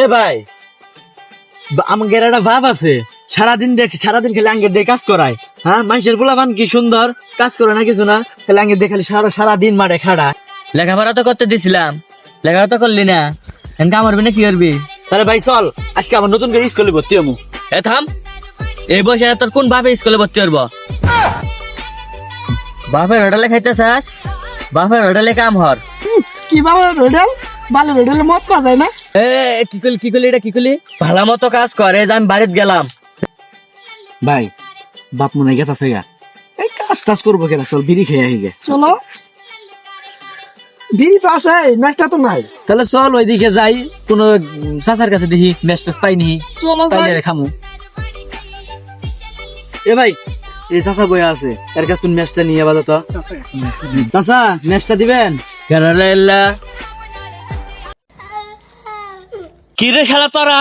এ ভাই, আমাদের একটা ভাব আছে, সারাদিন খালি আঙ্গের দিয়ে কাজ করায়। হ্যাঁ, মানুষের পোলাপান কি সুন্দর কাজ করে না কিছু না, খালি আঙ্গের দিয়ে খালি সারাদিন মাঠে খাড়া। লেখাপড়া তো করতে দিছিলাম, লেখাপড়া তো করলি না, এনকা মারবি না কি করবি? তাহলে ভাই চল আজকে আমার নতুন করে স্কুলে ভর্তি হবো। এ থাম, এই বয়সে তোর কোন বাপে স্কুলে ভর্তি করবো? বাপের হোটেলে খাইতে চাস? বাপের হোটেলে কাম হর। কি বাবা রোডেল ভালো রোডেলে মত পাওয়া যায় না? এ কি করলি এটা কি করলি? ভালো মতো কাজ করে, আমি বাড়িতে গেলাম। ভাই বাপ মনে গেছে গা, এই কাজ টাজ করবো কেন, চল বিড়ি খেয়ে আহি গে। চলো, বিড়ি তো আছে, ম্যাচটা তো নাই। তাহলে চল ওইদিকে যাই, কোন চাচার কাছে দেখি ম্যাচ টাচ পাইনি, চলো পাইলে রে খামু। এ ভাই, এই চাচা বইয়া আছে, এর কাছে কোন ম্যাচটা নিয়ে বাজা তো। চাচা ম্যাচটা দিবেন? কেরালা কি রে শালা তোরা?